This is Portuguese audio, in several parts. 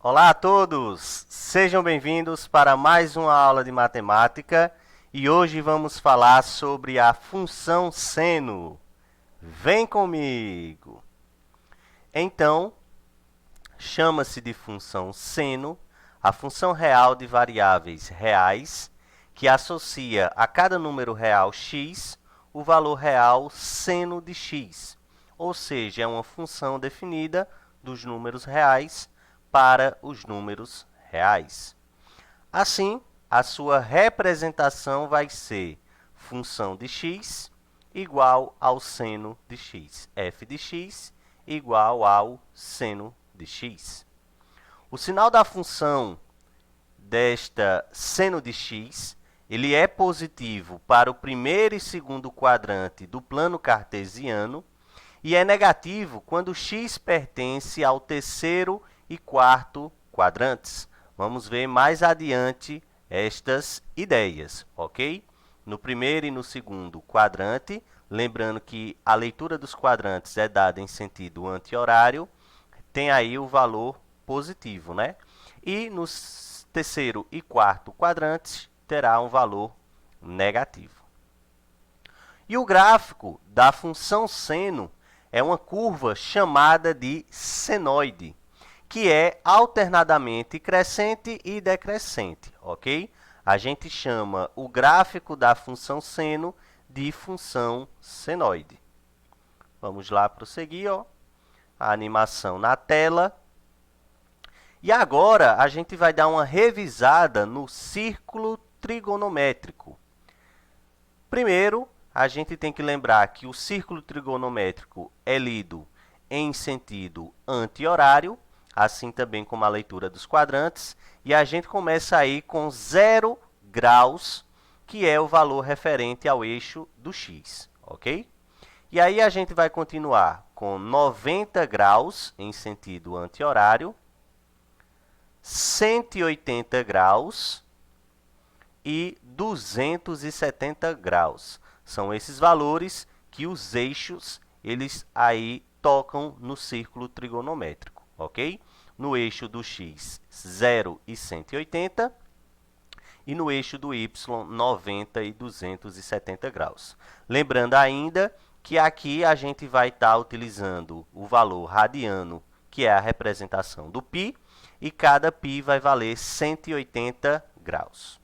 Olá a todos! Sejam bem-vindos para mais uma aula de matemática e hoje vamos falar sobre a função seno. Vem comigo! Então, chama-se de função seno a função real de variáveis reais que associa a cada número real x o valor real seno de x, ou seja, é uma função definida dos números reais para os números reais. Assim, a sua representação vai ser função de x igual ao seno de x. F de x igual ao seno de x. O sinal da função desta seno de x, ele é positivo para o primeiro e segundo quadrante do plano cartesiano e é negativo quando x pertence ao terceiro e quarto quadrantes. Vamos ver mais adiante estas ideias, ok? No primeiro e no segundo quadrante, lembrando que a leitura dos quadrantes é dada em sentido anti-horário, tem aí o valor positivo, né? E nos terceiro e quarto quadrantes terá um valor negativo. E o gráfico da função seno é uma curva chamada de senoide, que é alternadamente crescente e decrescente, ok? A gente chama o gráfico da função seno de função senoide. Vamos lá prosseguir, ó. A animação na tela. E agora a gente vai dar uma revisada no círculo trigonométrico. Primeiro, a gente tem que lembrar que o círculo trigonométrico é lido em sentido anti-horário, assim também como a leitura dos quadrantes, e a gente começa aí com 0 graus, que é o valor referente ao eixo do x, ok? E aí a gente vai continuar com 90 graus em sentido anti-horário, 180 graus e 270 graus. São esses valores que os eixos, eles aí tocam no círculo trigonométrico, ok? No eixo do x, 0 e 180, e no eixo do y, 90 e 270 graus. Lembrando ainda que aqui a gente vai estar utilizando o valor radiano, que é a representação do π, e cada π vai valer 180 graus.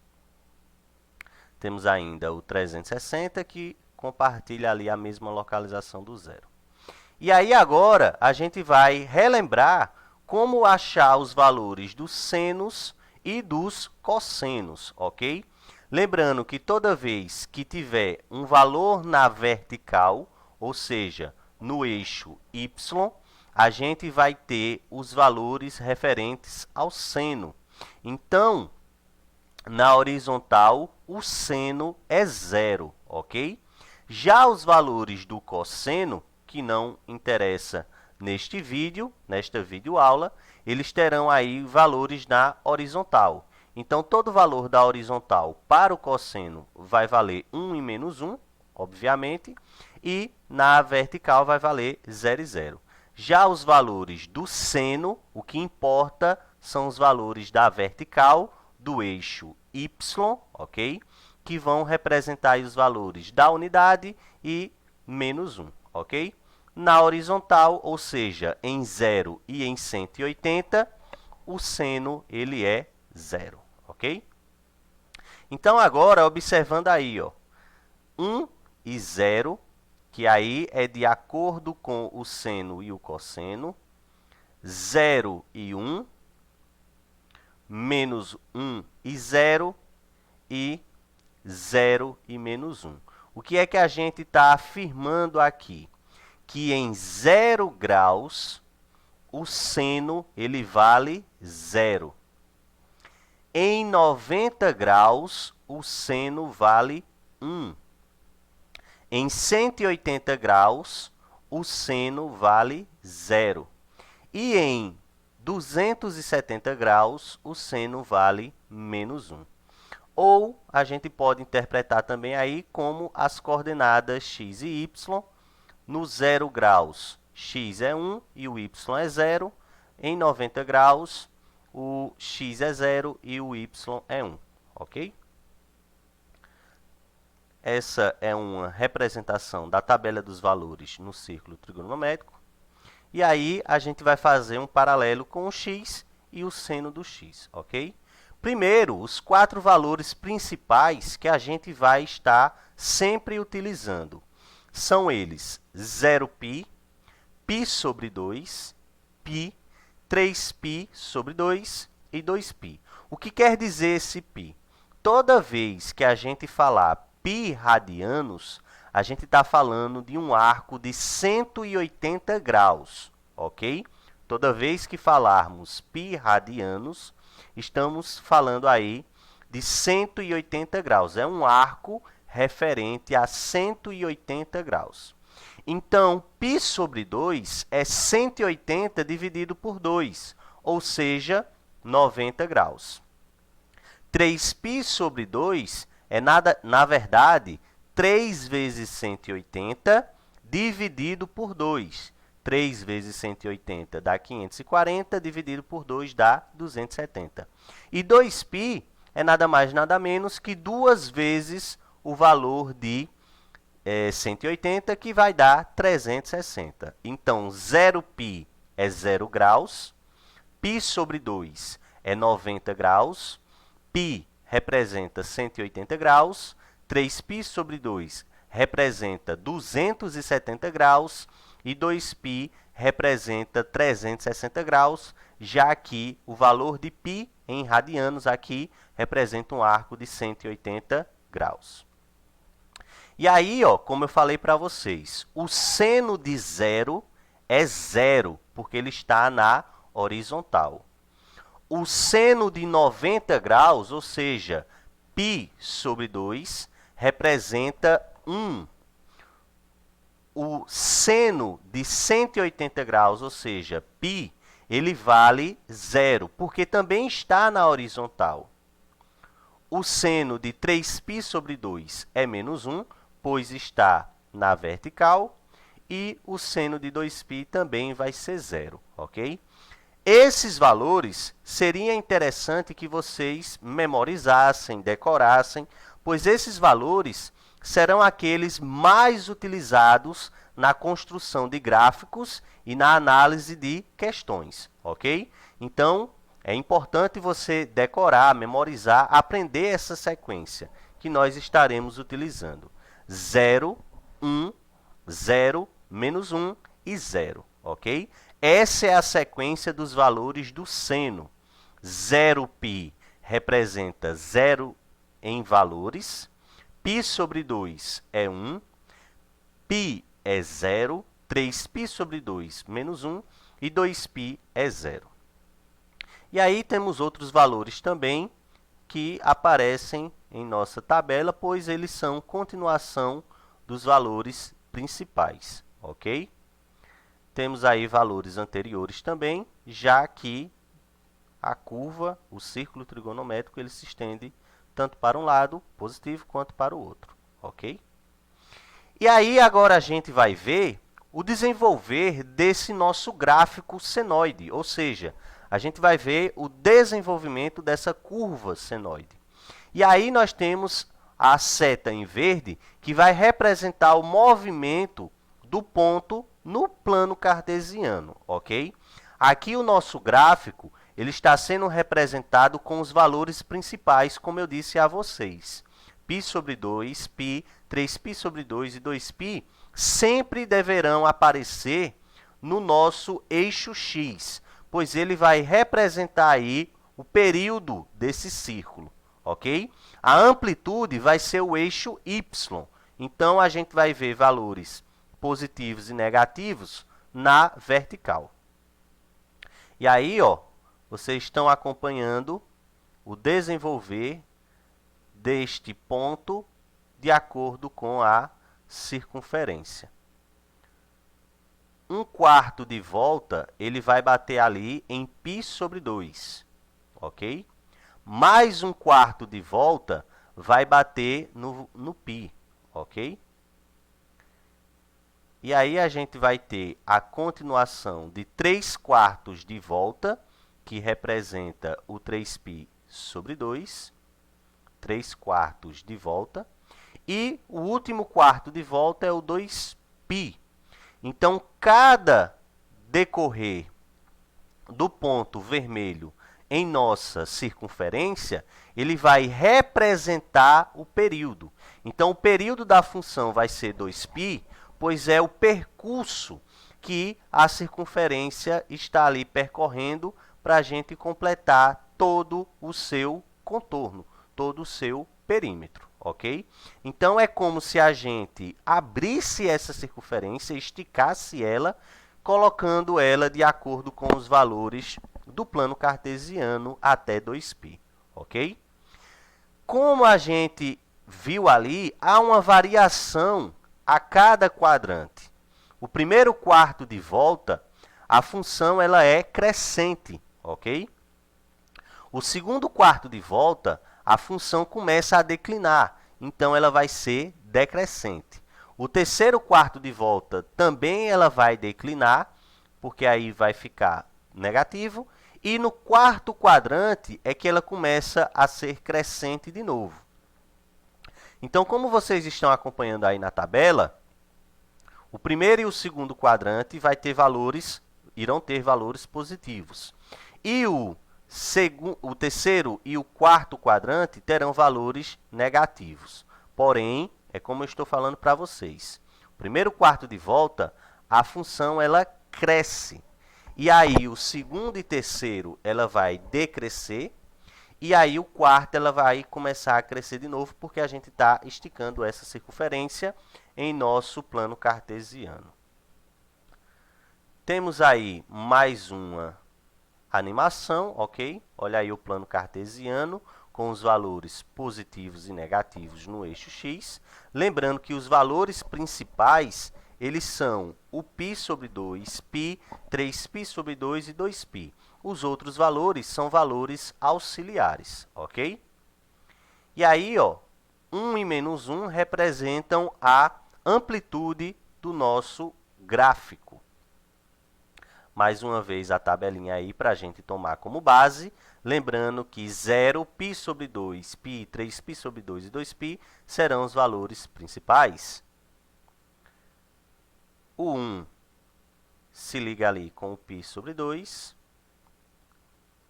Temos ainda o 360, que compartilha ali a mesma localização do zero. E aí agora a gente vai relembrar como achar os valores dos senos e dos cossenos, ok? Lembrando que toda vez que tiver um valor na vertical, ou seja, no eixo y, a gente vai ter os valores referentes ao seno. Então, na horizontal, o seno é 0, ok? Já os valores do cosseno, que não interessa nesta videoaula, eles terão aí valores na horizontal. Então, todo valor da horizontal para o cosseno vai valer 1 e menos 1, obviamente, e na vertical vai valer 0 e 0. Já os valores do seno, o que importa são os valores da vertical, do eixo y, ok? Que vão representar os valores da unidade e menos 1, ok? Na horizontal, ou seja, em 0 e em 180, o seno ele é 0, ok? Então, agora, observando aí, ó, 1 e 0, que aí é de acordo com o seno e o cosseno, 0 e 1, menos 1 e 0, e 0 e menos 1. O que é que a gente está afirmando aqui? Que em 0 graus, o seno ele vale 0. Em 90 graus, o seno vale 1. Em 180 graus, o seno vale 0. E em 270 graus, o seno vale menos 1. Ou a gente pode interpretar também aí como as coordenadas x e y. No 0 graus, x é 1 e o y é 0. Em 90 graus, o x é 0 e o y é 1, ok? Essa é uma representação da tabela dos valores no círculo trigonométrico. E aí, a gente vai fazer um paralelo com o x e o seno do x, ok? Primeiro, os 4 valores principais que a gente vai estar sempre utilizando. São eles 0π, π sobre 2, π, 3π sobre 2 e 2π. O que quer dizer esse π? Toda vez que a gente falar π radianos, a gente está falando de um arco de 180 graus, ok? Toda vez que falarmos π radianos, estamos falando aí de 180 graus. É um arco referente a 180 graus. Então, π sobre 2 é 180 dividido por 2, ou seja, 90 graus. 3π sobre 2 é, na verdade, 3 vezes 180 dividido por 2. 3 vezes 180 dá 540, dividido por 2 dá 270. E 2π é nada mais, nada menos que 2 vezes o valor de 180, que vai dar 360. Então, 0π é 0 graus, π sobre 2 é 90 graus, π representa 180 graus, 3π sobre 2 representa 270 graus e 2π representa 360 graus, já que o valor de π em radianos aqui representa um arco de 180 graus. E aí, ó, como eu falei para vocês, o seno de 0 é 0, porque ele está na horizontal. O seno de 90 graus, ou seja, π sobre 2, representa 1. O seno de 180 graus, ou seja, π, ele vale 0, porque também está na horizontal. O seno de 3π sobre 2 é menos 1, pois está na vertical. E o seno de 2π também vai ser 0, ok? Esses valores seria interessante que vocês memorizassem, decorassem, pois esses valores serão aqueles mais utilizados na construção de gráficos e na análise de questões, ok? Então, é importante você decorar, memorizar, aprender essa sequência que nós estaremos utilizando. 0, 1, 0, menos 1 e 0, ok? Essa é a sequência dos valores do seno. 0π representa 0 em valores, π sobre 2 é 1, π é 0, 3π sobre 2 menos 1 e 2π é 0. E aí temos outros valores também que aparecem em nossa tabela, pois eles são continuação dos valores principais, ok? Temos aí valores anteriores também, já que a curva, o círculo trigonométrico, ele se estende tanto para um lado positivo quanto para o outro, ok? E aí agora a gente vai ver o desenvolver desse nosso gráfico senoide, ou seja, a gente vai ver o desenvolvimento dessa curva senoide. E aí nós temos a seta em verde, que vai representar o movimento do ponto no plano cartesiano, ok? Aqui o nosso gráfico ele está sendo representado com os valores principais, como eu disse a vocês. π sobre 2, π, 3π sobre 2 e 2π sempre deverão aparecer no nosso eixo x, pois ele vai representar aí o período desse círculo, ok? A amplitude vai ser o eixo y, então a gente vai ver valores positivos e negativos na vertical. E aí, ó, vocês estão acompanhando o desenvolver deste ponto de acordo com a circunferência. 1/4 de volta, ele vai bater ali em π sobre 2, ok? Mais 1/4 de volta vai bater no π, ok? E aí a gente vai ter a continuação de 3/4 de volta, que representa o 3π sobre 2, 3 quartos de volta, e o último quarto de volta é o 2π. Então, cada decorrer do ponto vermelho em nossa circunferência, ele vai representar o período. Então, o período da função vai ser 2π, pois é o percurso que a circunferência está ali percorrendo para a gente completar todo o seu contorno, todo o seu perímetro, ok? Então, é como se a gente abrisse essa circunferência, esticasse ela, colocando ela de acordo com os valores do plano cartesiano até 2π, ok? Como a gente viu ali, há uma variação a cada quadrante. O primeiro quarto de volta, a função ela é crescente, ok? O segundo quarto de volta, a função começa a declinar, então ela vai ser decrescente. O terceiro quarto de volta também ela vai declinar, porque aí vai ficar negativo. E no quarto quadrante é que ela começa a ser crescente de novo. Então, como vocês estão acompanhando aí na tabela, o primeiro e o segundo quadrante irão ter valores positivos. E o terceiro e o quarto quadrante terão valores negativos. Porém, é como eu estou falando para vocês. O primeiro quarto de volta, a função ela cresce. E aí, o segundo e terceiro, ela vai decrescer. E aí, o quarto, ela vai começar a crescer de novo, porque a gente está esticando essa circunferência em nosso plano cartesiano. Temos aí mais uma animação, ok? Olha aí o plano cartesiano com os valores positivos e negativos no eixo x. Lembrando que os valores principais, eles são o π sobre 2π, 3π sobre 2 e 2π. Os outros valores são valores auxiliares, ok? E aí, ó, 1 e menos 1 representam a amplitude do nosso gráfico. Mais uma vez a tabelinha aí para a gente tomar como base. Lembrando que 0, π sobre 2, π, 3π sobre 2 e 2π serão os valores principais. O 1 se liga ali com o π sobre 2,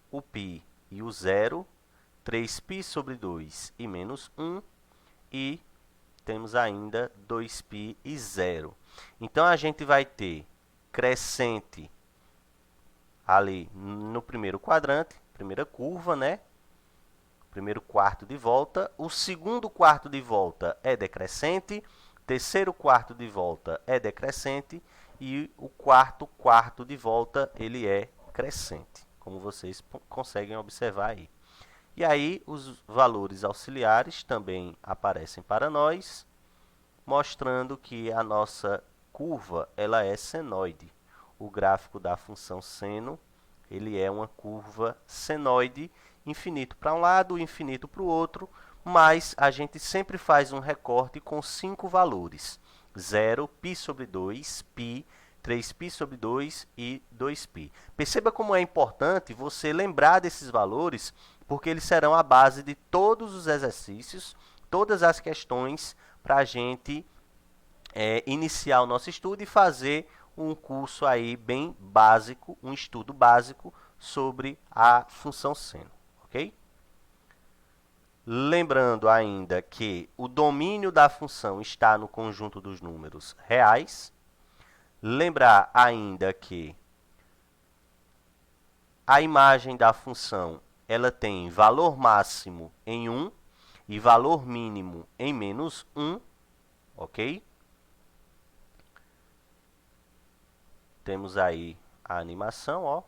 o π e o 0, 3π sobre 2 e menos 1, e temos ainda 2π e 0. Então, a gente vai ter crescente ali no primeiro quadrante, primeira curva, né? Primeiro quarto de volta. O segundo quarto de volta é decrescente. Terceiro quarto de volta é decrescente. E o quarto quarto de volta, ele é crescente, como vocês conseguem observar aí. E aí, os valores auxiliares também aparecem para nós, mostrando que a nossa curva ela é senoide. O gráfico da função seno, ele é uma curva senoide, infinito para um lado, infinito para o outro, mas a gente sempre faz um recorte com 5 valores. 0, π sobre 2, π, 3π sobre 2 e 2π. Perceba como é importante você lembrar desses valores, porque eles serão a base de todos os exercícios, todas as questões, para a gente iniciar o nosso estudo e fazer um curso aí bem básico, um estudo básico sobre a função seno, ok? Lembrando ainda que o domínio da função está no conjunto dos números reais. Lembrar ainda que a imagem da função ela tem valor máximo em 1 e valor mínimo em menos 1, ok? Temos aí a animação, ó.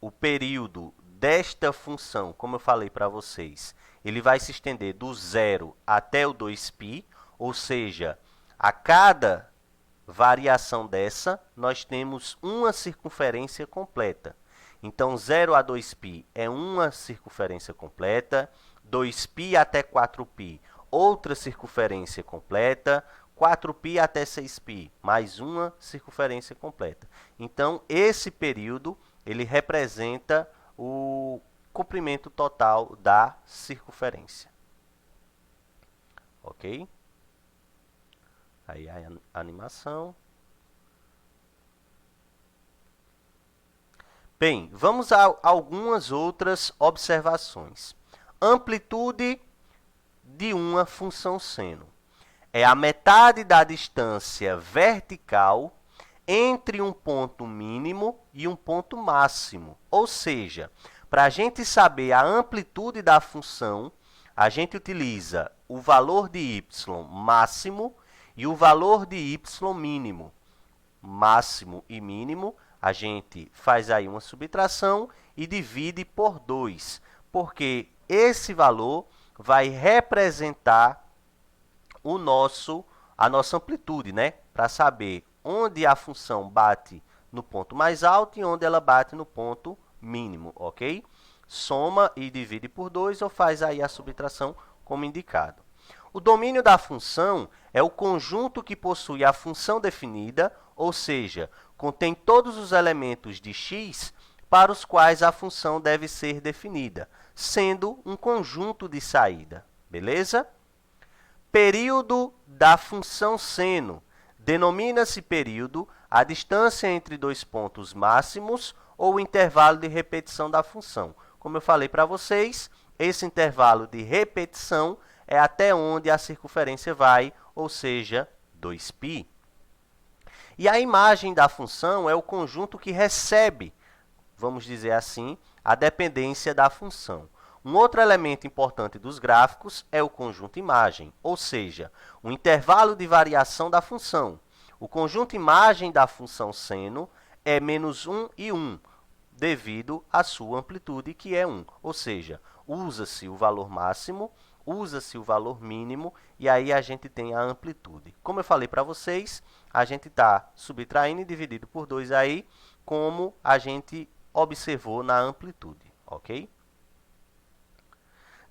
O período desta função, como eu falei para vocês, ele vai se estender do 0 até o 2π, ou seja, a cada variação dessa, nós temos uma circunferência completa. Então, 0 a 2π é uma circunferência completa, 2π até 4π, outra circunferência completa, 4π até 6π, mais uma circunferência completa. Então, esse período ele representa o comprimento total da circunferência. Ok? Aí a animação. Bem, vamos a algumas outras observações. Amplitude de uma função seno é a metade da distância vertical entre um ponto mínimo e um ponto máximo. Ou seja, para a gente saber a amplitude da função, a gente utiliza o valor de y máximo e o valor de y mínimo. Máximo e mínimo, a gente faz aí uma subtração e divide por 2, porque esse valor vai representar a nossa amplitude, né? Para saber onde a função bate no ponto mais alto e onde ela bate no ponto mínimo, ok? Soma e divide por 2 ou faz aí a subtração como indicado. O domínio da função é o conjunto que possui a função definida, ou seja, contém todos os elementos de x para os quais a função deve ser definida, sendo um conjunto de saída. Beleza? Período da função seno. Denomina-se período a distância entre dois pontos máximos ou o intervalo de repetição da função. Como eu falei para vocês, esse intervalo de repetição é até onde a circunferência vai, ou seja, 2π. E a imagem da função é o conjunto que recebe, vamos dizer assim, a dependência da função. Um outro elemento importante dos gráficos é o conjunto imagem, ou seja, o intervalo de variação da função. O conjunto imagem da função seno é menos 1 e 1, devido à sua amplitude, que é 1. Ou seja, usa-se o valor máximo, usa-se o valor mínimo, e aí a gente tem a amplitude. Como eu falei para vocês, a gente está subtraindo e dividido por 2 aí, como a gente observou na amplitude, ok?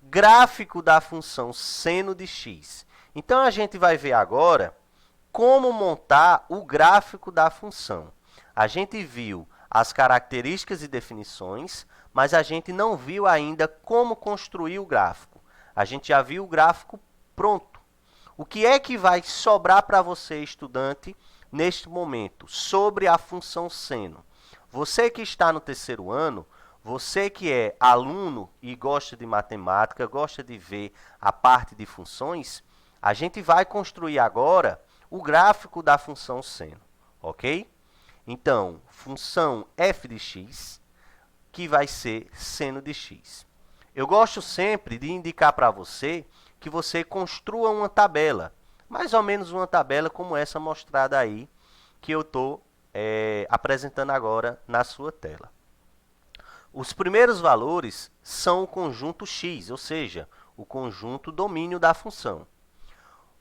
Gráfico da função seno de x. Então, a gente vai ver agora como montar o gráfico da função. A gente viu as características e definições, mas a gente não viu ainda como construir o gráfico. A gente já viu o gráfico pronto. O que é que vai sobrar para você, estudante, neste momento, sobre a função seno? Você que está no terceiro ano, você que é aluno e gosta de matemática, gosta de ver a parte de funções, a gente vai construir agora o gráfico da função seno, ok? Então, função f de x, que vai ser seno de x. Eu gosto sempre de indicar para você que você construa uma tabela, mais ou menos uma tabela como essa mostrada aí, que eu estou apresentando agora na sua tela. Os primeiros valores são o conjunto x, ou seja, o conjunto domínio da função.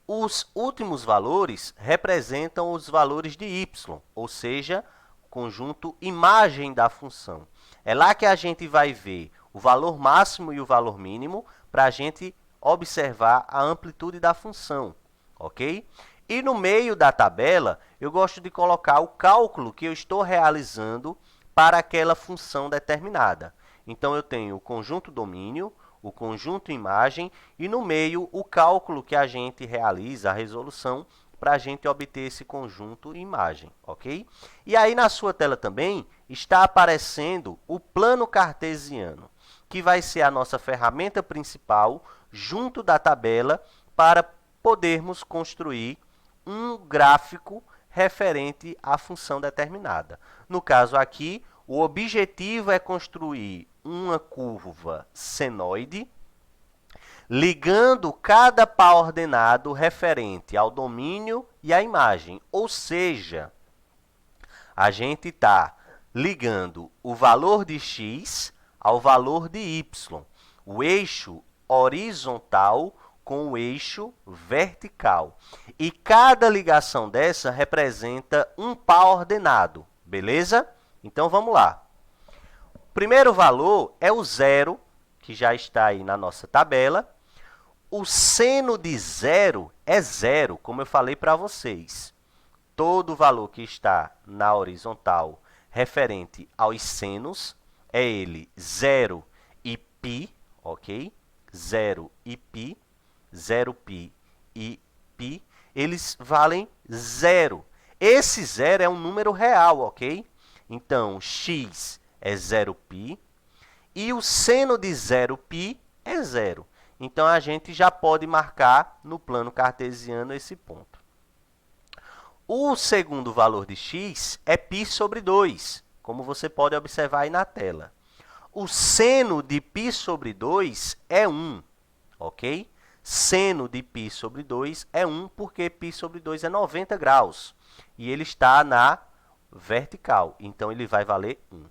Os últimos valores representam os valores de y, ou seja, o conjunto imagem da função. É lá que a gente vai ver o valor máximo e o valor mínimo para a gente observar a amplitude da função, ok? E no meio da tabela, eu gosto de colocar o cálculo que eu estou realizando para aquela função determinada. Então, eu tenho o conjunto domínio, o conjunto imagem e, no meio, o cálculo que a gente realiza, a resolução, para a gente obter esse conjunto imagem, ok? E aí, na sua tela também, está aparecendo o plano cartesiano, que vai ser a nossa ferramenta principal, junto da tabela, para podermos construir um gráfico referente à função determinada. No caso aqui, o objetivo é construir uma curva senoide, ligando cada par ordenado referente ao domínio e à imagem. Ou seja, a gente está ligando o valor de x ao valor de y, o eixo horizontal com o eixo vertical. E cada ligação dessa representa um par ordenado, beleza? Então, vamos lá. O primeiro valor é o zero, que já está aí na nossa tabela. O seno de zero é zero, como eu falei para vocês. Todo valor que está na horizontal referente aos senos, é ele 0 e π, ok? 0 e π, 0π e π, eles valem 0. Esse 0 é um número real, ok? Então, x é 0π e o seno de 0π é 0. Então, a gente já pode marcar no plano cartesiano esse ponto. O segundo valor de x é π sobre 2, como você pode observar aí na tela. O seno de π sobre 2 é 1, ok? Seno de π sobre 2 é 1 porque π sobre 2 é 90 graus e ele está na vertical, então ele vai valer 1.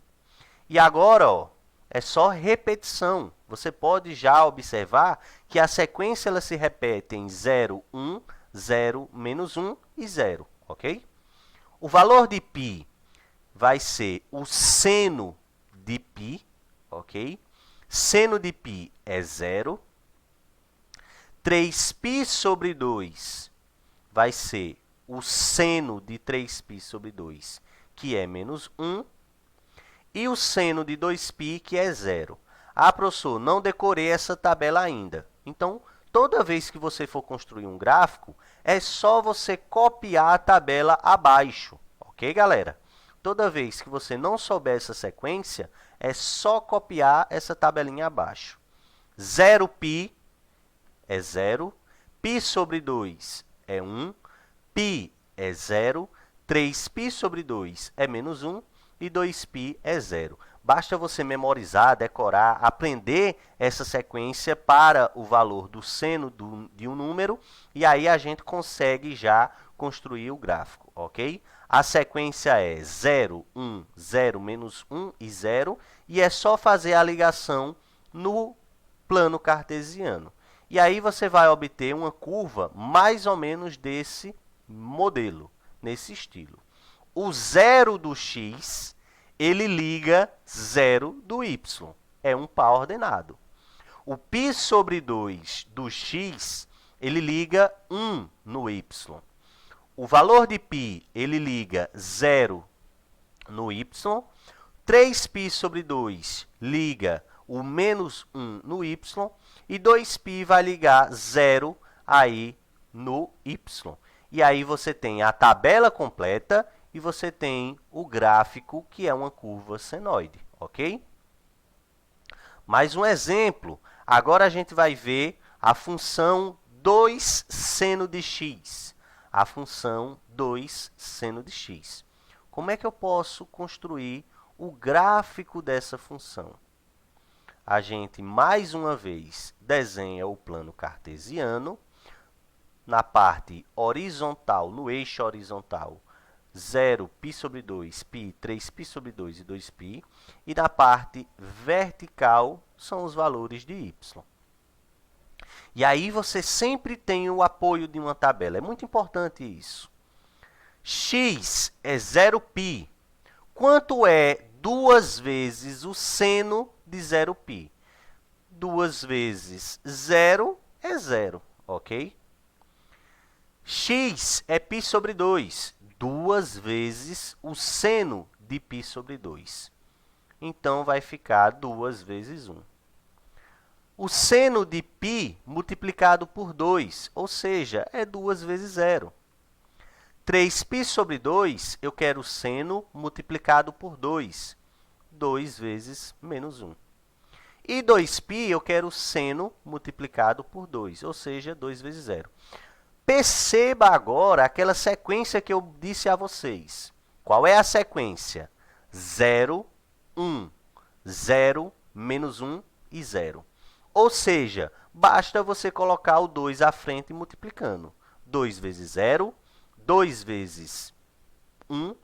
E agora, ó, é só repetição. Você pode já observar que a sequência ela se repete em 0, 1, 0, menos 1 e 0, ok? O valor de π vai ser o seno de π, ok? Seno de π é 0. 3π sobre 2 vai ser o seno de 3π sobre 2, que é menos 1. E o seno de 2π, que é 0. Ah, professor, não decorei essa tabela ainda. Então, toda vez que você for construir um gráfico, é só você copiar a tabela abaixo. Ok, galera? Toda vez que você não souber essa sequência, é só copiar essa tabelinha abaixo. 0π é 0, π sobre 2 é 1, π é 0, 3π sobre 2 é menos 1 e 2π é 0. Basta você memorizar, decorar, aprender essa sequência para o valor do seno de um número e aí a gente consegue já construir o gráfico, ok? A sequência é 0, 1, 0, menos 1 e 0 e é só fazer a ligação no plano cartesiano. E aí você vai obter uma curva mais ou menos desse modelo, nesse estilo. O 0 do x, ele liga 0 do y. É um par ordenado. O π sobre 2 do x, ele liga 1 no y. O valor de π, ele liga 0 no y. 3π sobre 2 liga o menos 1 no y. E 2π vai ligar 0 aí no y. E aí você tem a tabela completa e você tem o gráfico, que é uma curva senoide, ok? Mais um exemplo. Agora a gente vai ver a função 2 seno de x. A função 2 seno de x. Como é que eu posso construir o gráfico dessa função? A gente, mais uma vez, desenha o plano cartesiano. Na parte horizontal, no eixo horizontal, 0, π sobre 2, π, 3π sobre 2 e 2π. E na parte vertical, são os valores de y. E aí você sempre tem o apoio de uma tabela. É muito importante isso. X é 0π. Quanto é 2 vezes o seno de 0π? 2 vezes 0 é 0, ok? X é π sobre 2. 2 vezes o seno de π sobre 2. Então, vai ficar 2 vezes 1. O seno de π multiplicado por 2, ou seja, é 2 vezes 0. 3π sobre 2, eu quero o seno multiplicado por 2. 2 vezes menos 1. E 2π, eu quero o seno multiplicado por 2, ou seja, 2 vezes 0. Perceba agora aquela sequência que eu disse a vocês. Qual é a sequência? 0, 1, 0, menos 1 e 0. Ou seja, basta você colocar o 2 à frente multiplicando. 2 vezes 0, 2 vezes 1,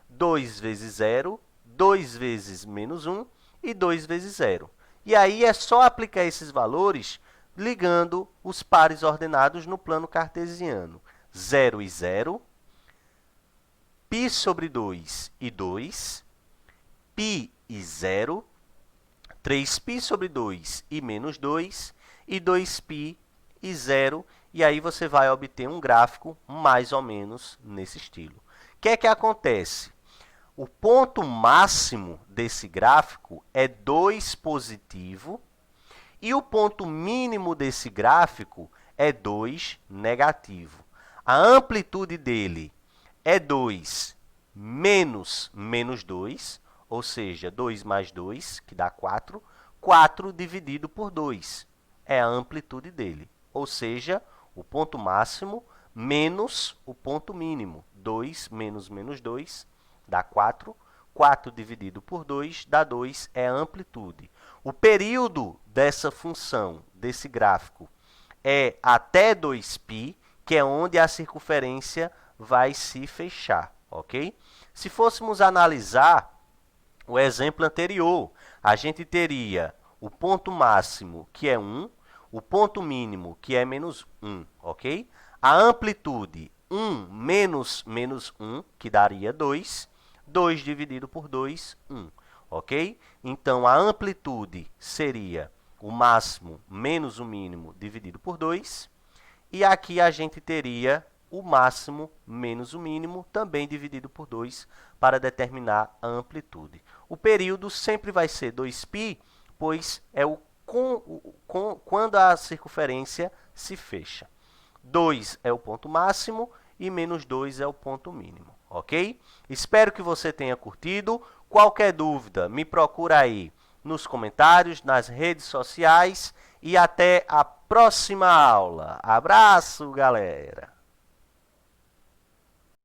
2 vezes 0, 2 vezes menos 1 e 2 vezes 0. E aí é só aplicar esses valores ligando os pares ordenados no plano cartesiano. 0 e 0, π sobre 2 e 2, π e 0, 3π sobre 2 e menos 2, e 2π e 0, e aí você vai obter um gráfico mais ou menos nesse estilo. O que é que acontece? O ponto máximo desse gráfico é 2 positivo e o ponto mínimo desse gráfico é 2 negativo. A amplitude dele é 2 menos menos 2, ou seja, 2 mais 2, que dá 4. 4 dividido por 2 é a amplitude dele, ou seja, o ponto máximo menos o ponto mínimo. 2 menos menos 2 dá 4. 4 dividido por 2 dá 2, é a amplitude. O período dessa função, desse gráfico, é até 2π, que é onde a circunferência vai se fechar, ok? Se fôssemos analisar o exemplo anterior, a gente teria o ponto máximo, que é 1, o ponto mínimo, que é menos 1, ok? A amplitude, 1 menos menos 1, que daria 2. 2 dividido por 2, 1, ok? Então, a amplitude seria o máximo menos o mínimo dividido por 2. E aqui a gente teria o máximo menos o mínimo, também dividido por 2, para determinar a amplitude. O período sempre vai ser 2π, pois é quando a circunferência se fecha. 2 é o ponto máximo e menos 2 é o ponto mínimo, ok? Espero que você tenha curtido. Qualquer dúvida, me procura aí nos comentários, nas redes sociais e até a próxima aula. Abraço, galera!